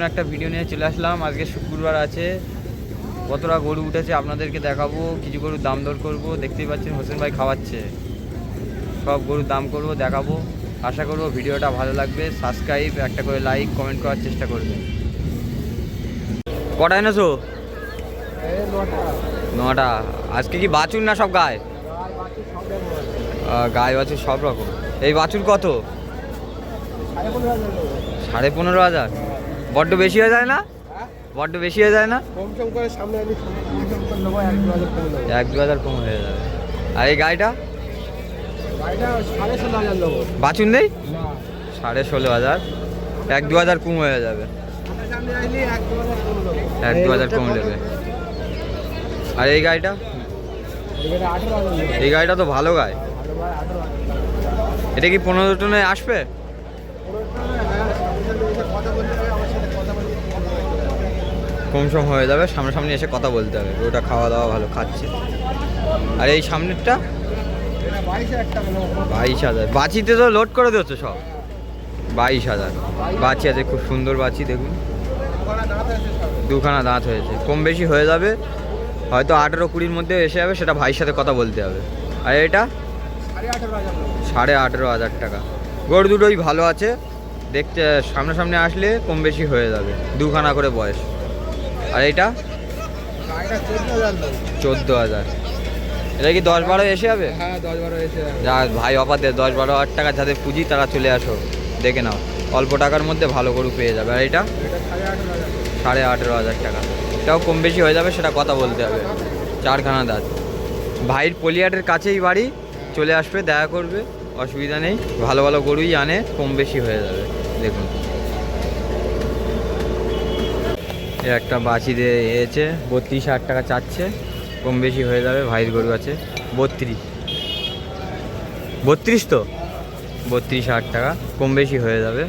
একটা ভিডিও নিয়ে চলে আসলাম। আজকে শুক্রবার আছে, কতটা গরু উঠেছে আপনাদেরকে দেখাবো, কিছু গরুর দাম দর করবো। দেখতেই পাচ্ছেন হোসেন ভাই খাওয়াচ্ছে, সব গরুর দাম করব, দেখাবো। আশা করবো ভিডিওটা ভালো লাগবে। সাবস্ক্রাইব, একটা করে লাইক কমেন্ট করার চেষ্টা করবেন। কটা এনেছো? 9টা। আজকে কি বাছুর না সব গায়ে? গায়ে বাছুর সব রকম। এই বাছুর কত? 15,500। বড্ড বেশি হয়ে যায় না? বড্ড বেশি হয়ে যায় না? 1-2,000 কম হয়ে যাবে। আর এই গাড়িটা বাছুর নেই? 16,500। 1-2,000 কম হয়ে যাবে। 1-2,000 কম নেবে। আর এই গাড়িটা? এই গাড়িটা তো ভালো গাড়ি। এটা কি 15 টনে আসবে? কম সম হয়ে যাবে, সামনাসামনি এসে কথা বলতে হবে। ওটা খাওয়া দাওয়া ভালো খাচ্ছে। আর এই সামনেরটা 22,000। বাছিতে তো লোড করে দিচ্ছ সব। 22,000 বাছি আছে, খুব সুন্দর বাছি। দেখুন দুখানা দাঁত হয়েছে, কম বেশি হয়ে যাবে। হয়তো 18-20 মধ্যে এসে যাবে, সেটা ভাইয়ের সাথে কথা বলতে হবে। আর এটা 18,500 টাকা। গরু দুটোই ভালো আছে, দেখতে সামনাসামনি আসলে কম বেশি হয়ে যাবে। দুখানা করে বয়স। আর এইটা 14,000। এটা কি 10-12 এসে যাবে? হ্যাঁ 10-12 এসে যাবে। যা ভাই অফার দেয়, 10-12,000 টাকা যাদের পুঁজি তারা চলে আসো, দেখে নাও। অল্প টাকার মধ্যে ভালো গরু পেয়ে যাবে। আর এটা 18,500 টাকা। এটাও কম বেশি হয়ে যাবে, সেটা কথা বলতে হবে। 4খানা দাঁত। ভাইয়ের পলিহাটের কাছেই বাড়ি, চলে আসবে, দেখা করবে, অসুবিধা নেই। ভালো ভালো গরুই আনে, কম বেশি হয়ে যাবে। দেখুন একটা বাছি দিয়ে এসেছে, 32,000 টাকা চাচ্ছে, কম বেশি হয়ে যাবে। ভাইয়ের গরু আছে 32 তো 32,000 টাকা, কম বেশি হয়ে যাবে।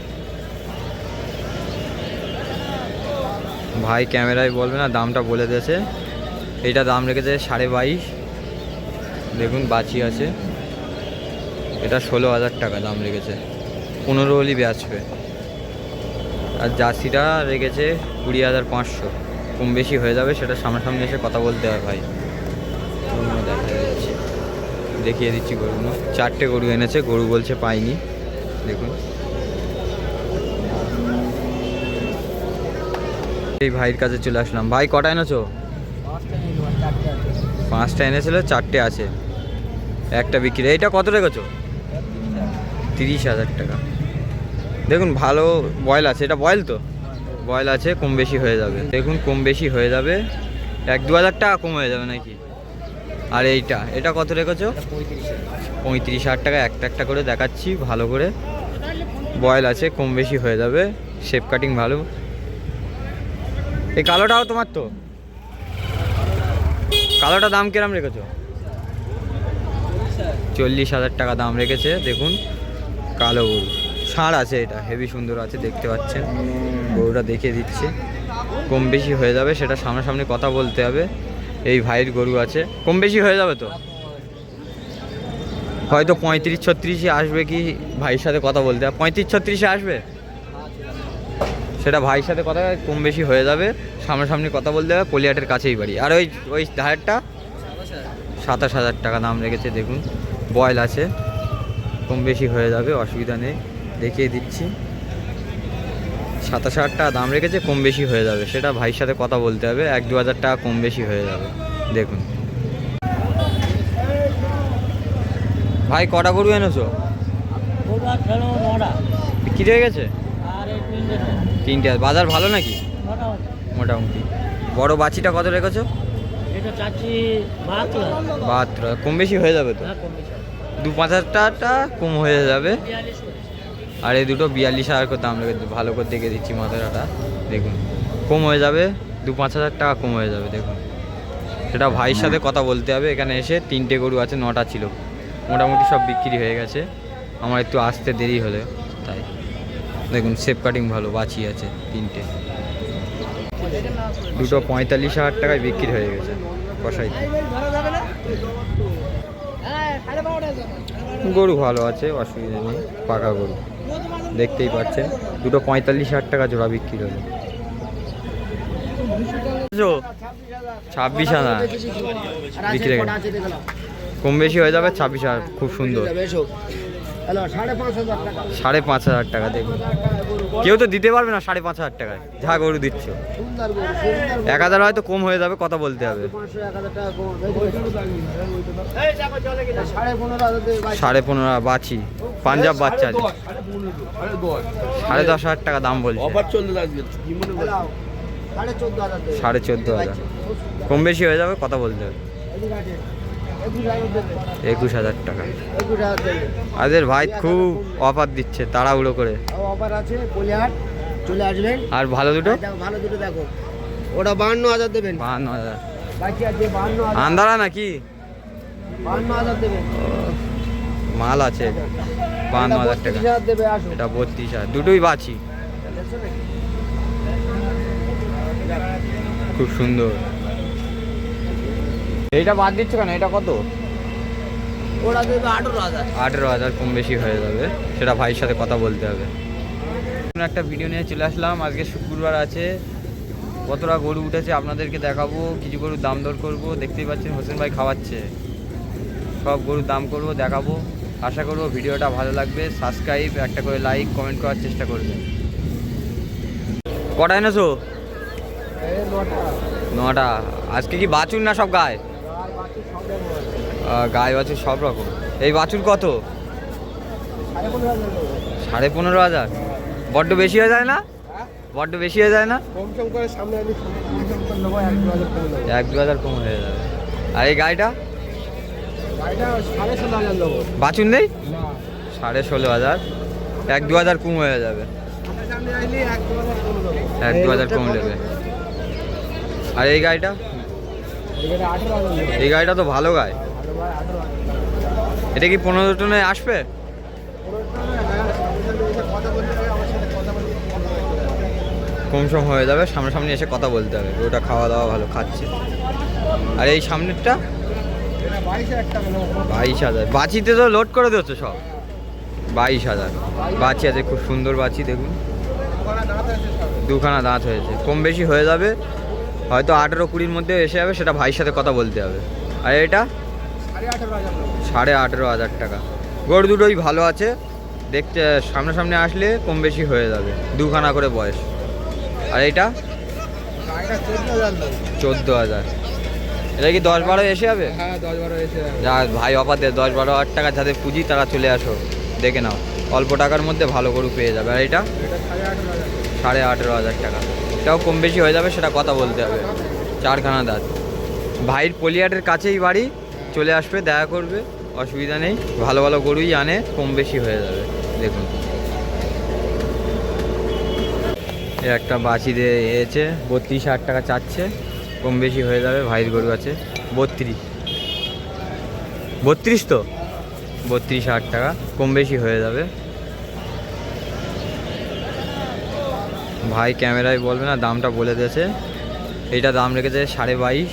ভাই ক্যামেরায় বলবে না, দামটা বলে দিয়েছে। এইটা দাম রেখেছে 22,500। দেখুন বাছি আছে, এটা 16,000 টাকা দাম রেখেছে। 15 হলেই বেচবে। আর জার্সিটা রেখেছে 20,500, কম বেশি হয়ে যাবে, সেটা সামনাসামনি এসে কথা বলতে হয়। ভাই দেখিয়ে দিচ্ছি গরুগুলো। 4টে গরু এনেছে, গরু বলছে পাইনি। দেখুন এই ভাইয়ের কাছে চলে আসলাম। ভাই কটা এনেছো? 5টা এনেছিল, 4টে আছে, একটা বিক্রি। এইটা কত রেখেছো? 30,000 টাকা। দেখুন ভালো বয়েল আছে, এটা বয়েল তো বয়েল আছে, কম বেশি হয়ে যাবে। দেখুন কম বেশি হয়ে যাবে, 1-2,000 টাকা কম হয়ে যাবে নাকি। আর এটা কত রেখেছো? 35,000 টাকা। একটা করে দেখাচ্ছি ভালো করে, বয়েল আছে, কম বেশি হয়ে যাবে, শেপ কাটিং ভালো। এই কালোটাও তোমার তো? কালোটা দাম কিরম রেখেছো? 40,000 টাকা দাম রেখেছে। দেখুন কালো গরু, ষাঁড় আছে, এটা হেভি সুন্দর আছে, দেখতে পাচ্ছেন। গরুটা দেখিয়ে দিচ্ছে, কম বেশি হয়ে যাবে, সেটা সামনাসামনি কথা বলতে হবে। এই ভাইয়ের গরু আছে, কম বেশি হয়ে যাবে তো। হয়তো 35-36 আসবে, কি ভাইয়ের সাথে কথা বলতে হবে। 35-36 আসবে, সেটা ভাইয়ের সাথে কথা, কম বেশি হয়ে যাবে, সামনাসামনি কথা বলতে হবে। পলিহাটের কাছেই বাড়ি। আর ওই ধারেরটা 27,000 টাকা দাম রেখেছে। দেখুন বয়েল আছে, কম বেশি হয়ে যাবে, অসুবিধা নেই, দেখিয়ে দিচ্ছি। 27,000 টাকা দাম রেখেছে, কম বেশি হয়ে যাবে, সেটা ভাইয়ের সাথে কথা বলতে হবে। 1-2,000 টাকা কম বেশি হয়ে যাবে। দেখুন ভাই কটা গরু এনেছো? বিক্রি হয়ে গেছে 3টে। বাজার ভালো নাকি? মোটামুটি। বড় বাছিটা কত রেখেছো? 72। কম বেশি হয়ে যাবে তো? 2-5,000 টাকা কম হয়ে যাবে। আর এই দুটো 42,000 করে দাম রেখেছে, ভালো করে দেখে দিচ্ছি মাথাটা। দেখুন কম হয়ে যাবে, 2-5,000 টাকা কম হয়ে যাবে। দেখুন সেটা ভাইয়ের সাথে কথা বলতে হবে। এখানে এসে 3টে গরু আছে, 9টা ছিল, মোটামুটি সব বিক্রি হয়ে গেছে। আমার একটু আসতে দেরি হলে তাই। দেখুন শেপ কাটিং ভালো, বাছি আছে 3টে। দুটো 45,000 টাকায় বিক্রি হয়ে গেছে কষাই। গরু ভালো আছে, অসুবিধা নেই, পাকা গরু দেখতেই পাচ্ছেন। দুটো 45,000 টাকা জোড়া বিক্রি হলো। 26,000 বিক্রি, কম বেশি হয়ে যাবে। 26,000 খুব সুন্দর, 5,500 টাকা। দেখুন কেউ তো দিতে পারবে না 5,500 টাকায়, যা গরু দিচ্ছে। 1,000 হয়তো কম হয়ে যাবে, কথা বলতে হবে। 15,500 বাছি, পাঞ্জাব বাচ্চা আছে। 10,500 টাকা দাম বলছে। 14,500 কম বেশি হয়ে যাবে, কথা বলতে হবে। 21,000 টাকা। আদের ভাই খুব অফার দিচ্ছে, তাড়াহুড়ো করে। চলে আসবেন। আর ভালো দুটো, ভালো দুটো দেখো, ওটা 52,000 দেবেন। 52,000 বাকি আছে 52,000। আন্দারা নাকি? 52,000 দেবেন। মাল আছে 52,000 টাকা। 32,000 দেবে, আসো। এটা 32,000, দুটোই বাছি, খুব সুন্দর। এইটা বাদ দিচ্ছ কেন? এটা কত? ওরা দেবে 18,000। 18,000 কম বেশি হয়ে যাবে, সেটা ভাইয়ের সাথে কথা বলতে হবে। একটা ভিডিও নিয়ে চলে আসলাম। আজকে শুক্রবার আছে, কতটা গরু উঠেছে আপনাদেরকে দেখাবো, কিছু গরুর দাম দর করবো। দেখতেই পাচ্ছেন হোসেন ভাই খাওয়াচ্ছে, সব গরুর দাম করবো, দেখাবো। আশা করবো ভিডিওটা ভালো লাগবে। সাবস্ক্রাইব, একটা করে লাইক, কমেন্ট করার চেষ্টা করবেন। কটা এনেছো? 9টা। আজকে কি বাছুর না সব গায়ে? গায়ে বাছুর সব রকম। এই বাছুর কত? 15,500। বড্ড বেশি হয়ে যায় না? বড্ড বেশি হয়ে যায় না? 1-2,000 কম হয়ে যাবে। আর এই গাড়িটা বাছুর নেই? 16,500, 1-2,000 কম হয়ে যাবে। 1-2,000 কম নেবে। আর এই গাড়িটা? এই গাড়িটা তো ভালো গাড়ি। এটা কি 15 টনে আসবে? কম সম হয়ে যাবে, সামনাসামনি এসে কথা বলতে হবে। ওটা খাওয়া দাওয়া ভালো খাচ্ছে। আর এই সামনেরটা 22,000। বাচিতে তো লোড করে দিচ্ছ সব। 22,000 বাচি আছে, খুব সুন্দর বাচি। দেখুন দুখানা দাঁত হয়েছে, কম বেশি হয়ে যাবে, হয়তো 18-20 মধ্যে এসে যাবে, সেটা ভাইয়ের সাথে কথা বলতে হবে। আর এটা 18,500 টাকা। গরু দুটোই ভালো আছে, দেখতে সামনাসামনি আসলে কম বেশি হয়ে যাবে, দুখানা করে বয়স। আর এইটা 14,000। এটা কি 10-12 এসে যাবে? হ্যাঁ, 10-12 এসে যাবে। যা ভাই অফার দেয়, 10-12,000 টাকা যাদের পুঁজি তারা চলে আসো, দেখে নাও, অল্প টাকার মধ্যে ভালো গরু পেয়ে যাবে। আর এটা 18,500 টাকা। এটাও কম বেশি হয়ে যাবে, সেটা কথা বলতে হবে। 4খানা দাঁত। ভাইয়ের পলিয়াটের কাছেই বাড়ি, চলে আসবে, দেখা করবে, অসুবিধা নেই। ভালো ভালো গরুই আনে, কম বেশি হয়ে যাবে। দেখুন এ একটা বাছি দিয়ে এসেছে, 32,000 টাকা চাচ্ছে, কম বেশি হয়ে যাবে। ভাইয়ের গরু আছে 32 তো, 32,000 টাকা, কম বেশি হয়ে যাবে। ভাই ক্যামেরায় বলবে না, দামটা বলে দিয়েছে। এইটা দাম রেখেছে 22,500।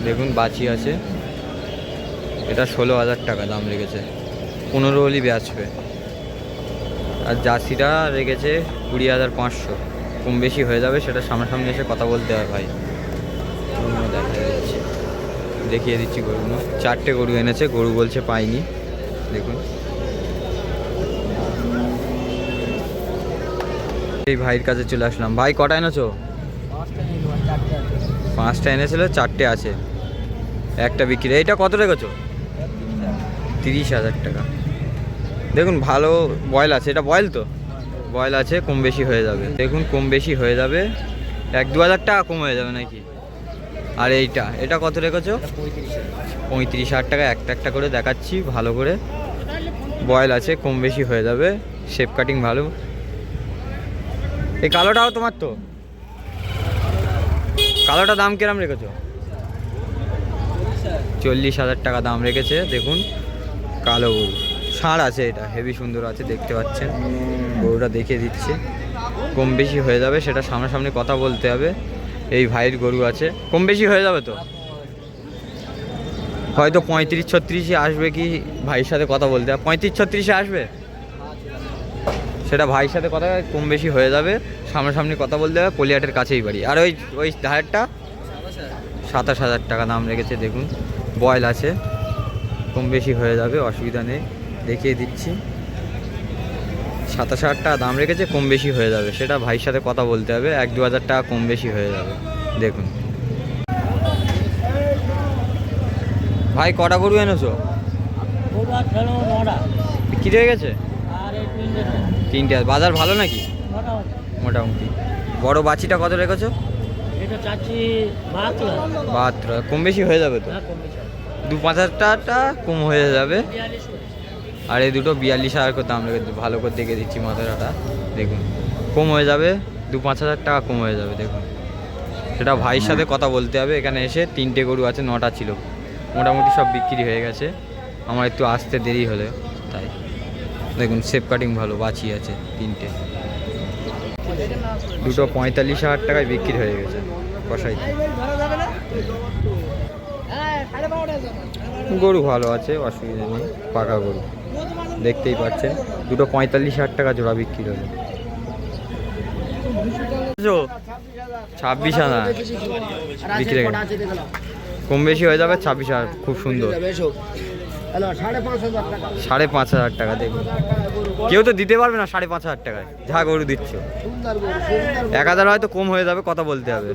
দেখুন বাছি আছে, এটা 16,000 টাকা দাম রেখেছে, 15 হলি বেচবে। আর জার্সিটা রেখেছে 20,500, কম বেশি হয়ে যাবে, সেটা সামনাসামনি এসে কথা বলতে হয়। ভাই গরুগুলো দেখা যাচ্ছে, দেখিয়ে দিচ্ছি গরুগুলো। 4টে গরু এনেছে, গরু বলছে পাইনি। দেখুন এই ভাইয়ের কাছে চলে আসলাম। ভাই কটা এনেছো? 5টা এনেছিল, 4টে আছে, একটা বিক্রি। এইটা কত রেখেছো? 30,000 টাকা। দেখুন ভালো বয়েল আছে, এটা বয়েল তো, বয়েল আছে, কম বেশি হয়ে যাবে। দেখুন কম বেশি হয়ে যাবে, 1-2,000 টাকা কম হয়ে যাবে নাকি। আর এটা কত রেখেছো? 35,000 টাকা। একটা একটা করে দেখাচ্ছি ভালো করে, বয়েল আছে, কম বেশি হয়ে যাবে, শেপ কাটিং ভালো। এই কালোটাও তোমার তো? কালোটা দাম কিরম রেখেছো? 40,000 টাকা দাম রেখেছে। দেখুন কালো গরু, ষাঁড় আছে, এটা হেভি সুন্দর আছে, দেখতে পাচ্ছেন। গরুটা দেখিয়ে দিচ্ছে, কম বেশি হয়ে যাবে, সেটা সামনাসামনি কথা বলতে হবে। এই ভাইয়ের গরু আছে, কম বেশি হয়ে যাবে তো। হয়তো 35-36 আসবে কি ভাইয়ের সাথে কথা বলতে হবে। 35-36 আসবে, সেটা ভাইয়ের সাথে কথা কম বেশি হয়ে যাবে। সামনাসামনি কথা বলতে হবে, পলিহাটের কাছেই বাড়ি। আর ওই ধারেরটা 27,000 টাকা দাম রেখেছে। দেখুন বয়েল আছে, কম বেশি হয়ে যাবে, অসুবিধা নেই। দেখিয়ে দিচ্ছি, 27,000 টাকা দাম রেখেছে, কম বেশি হয়ে যাবে। সেটা ভাইয়ের সাথে কথা বলতে হবে, 1-2 হাজার টাকা কম বেশি হয়ে যাবে। দেখুন ভাই কটা গরু এনেছো? বিক্রি হয়ে গেছে তিনটে। বাজার ভালো নাকি? মোটামুটি। বড় বাছিটা কত রেখেছো? 72। কম বেশি হয়ে যাবে তো, 2-5 হাজার টাকা কম হয়ে যাবে। আর এই দুটো 42,000 করে দাম রেখেছে, ভালো করে দেখে দিচ্ছি মাথাটা। দেখুন কম হয়ে যাবে, 2-5 হাজার টাকা কম হয়ে যাবে। দেখুন সেটা ভাইয়ের সাথে কথা বলতে হবে। এখানে এসে 3টে গরু আছে, 9টা ছিল, মোটামুটি সব বিক্রি হয়ে গেছে। আমার একটু আসতে দেরি হলে তাই। দেখুন সেপ কাটিং ভালো, বাছি আছে 3টে। দুটো 45,000 টাকায় বিক্রি হয়ে গেছে কষাই। গরু ভালো আছে, অসুবিধা নেই, পাকা গরু দেখতেই পাচ্ছেন। দুটো 45,000 টাকা জোড়া বিক্রি হলো। 26,000 বিক্রি হয়ে গেছে, কম বেশি হয়ে যাবে। 26,000 খুব সুন্দর, 5,500 টাকা। দেখুন কেউ তো দিতে পারবে না 5,500 টাকায়, যা গরু দিচ্ছ। 1,000 হয়তো কম হয়ে যাবে, কথা বলতে হবে।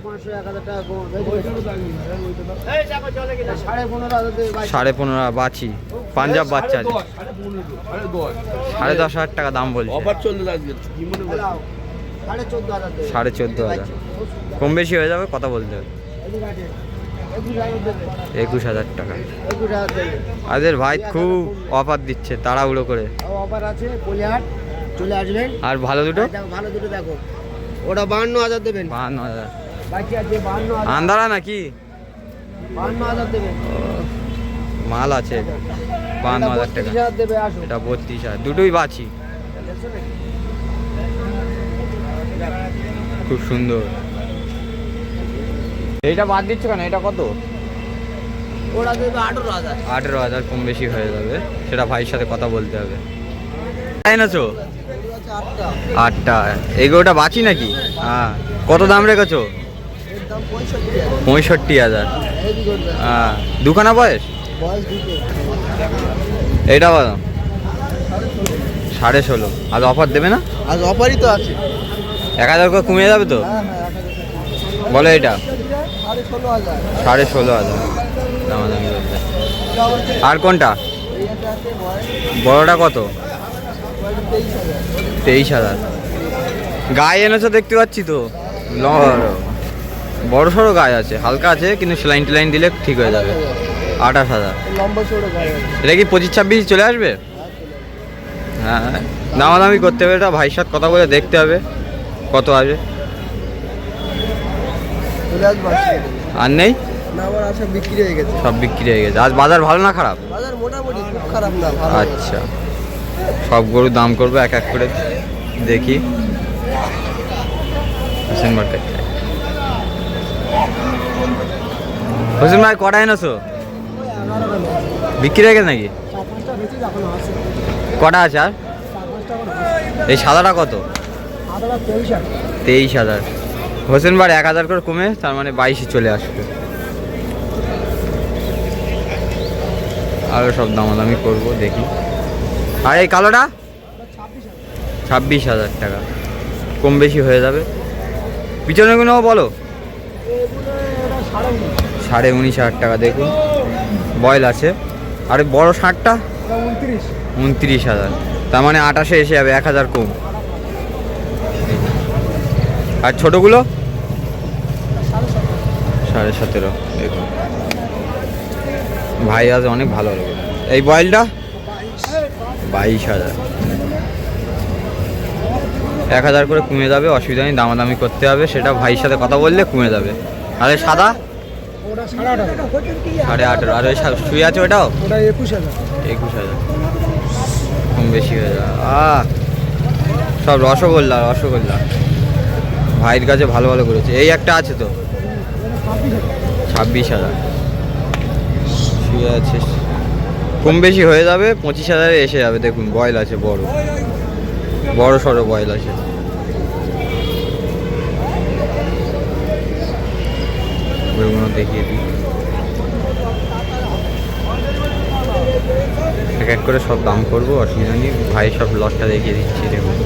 15,500 বাছি, পাঞ্জাব বাচ্চা আছে, 10,500 টাকা দাম বলছে। 14,500 কম বেশি হয়ে যাবে, কথা বলতে হবে। 21,000 টাকা। আদের ভাই খুব অফার দিচ্ছে, তাড়াহুড়ো করে অফার আছে, পলিহাট চলে আসবেন। আর ভালো দুটো, ভালো দুটো দেখো, ওটা 52,000 দেবেন। 52,000 বাকি আছে 52,000। আন্দারা নাকি? 52,000 দেবেন। মাল আছে 52,000 টাকা 32,000 দেবে, আসো। এটা 32,000, দুটোই বাছি, খুব সুন্দর। এইটা বাদ দিচ্ছ কেন? এটা কত? ওটা দেবে 18,000। 18,000 কম বেশি হয়ে যাবে, সেটা ভাইয়ের সাথে কথা বলতে হবে। এনেছো 8টা। এগুলোটা বাছি নাকি? হ্যাঁ। কত দাম রেখেছো? 65,000। হ্যাঁ। দুখানা বয়স? এইটা বলো 16.5। আজ অফার দেবে না? আজ অফারই তো আছে। 1,000 করে কমে যাবে তো? বলো এটা 16,500 দামাদামি করতে। আর কোনটা? বড়টা কত? 23,000। গায়ে এনেছো দেখতে পাচ্ছি তো, বড় সড়ো গায়ে আছে, হালকা আছে, কিন্তু সেলাইন টেলাইন দিলে ঠিক হয়ে যাবে। 28,000। এটা কি 25-26 চলে আসবে? হ্যাঁ, দামাদামি করতে হবে, এটা ভাইয়ের সাথে কথা বলে দেখতে হবে কত আসবে। আর নেই? সব বিক্রি হয়ে গেছে। সব বিক্রি হয়ে গেছে। আজ বাজার ভালো না খারাপ? বাজার মোটামুটি, খুব খারাপ না, ভালো। আচ্ছা, সব গরুর দাম করবো এক এক করে, দেখি। হোসেন মার্কেট, হোসেন ভাই কটা এনেছো? বিক্রি হয়ে গেছে নাকি? কটা আছে আর? এই সাদাটা কত? 23,000। হোসেন ভাই 1,000 করে কমে, তার মানে 22 চলে আসবে। আরও সব দামাদামি করবো, দেখি। আর এই কালোটা 26,000 টাকা, কম বেশি হয়ে যাবে। পিছনেগুলো বলো 19,500 টাকা। দেখুন বয়েল আছে। আর বড় ষাঁড়টা 29,000, তার মানে 28-এ এসে যাবে, 1,000 কম। আর ছোটোগুলো 17.5। দেখুন ভাই আজ অনেক ভালো লাগে। এই বয়েলটা 22,000, 1,000 করে কমে যাবে, অসুবিধা নেই, দামাদামি করতে হবে, সেটা ভাইয়ের সাথে কথা বললে কমে যাবে। আর এই সাদা 18.5। আর ওই শুয়ে আছে ওটাও 21,000, কম বেশি হয়ে যাবে। সব রসগোল্লা রসগোল্লা, ভাইয়ের কাছে ভালো ভালো করেছে। এই একটা আছে তো 26,000, শুয়ে আছে, কম বেশি হয়ে যাবে, 25,000 এসে যাবে। দেখুন বয়েল আছে, বড় বড় সড়ো বয়েল আছে। ওইগুলো দেখিয়ে দিই, এক এক করে সব দাম করবো, অসুবিধা নেই ভাই, সব লটটা দেখিয়ে দিচ্ছি। দেখুন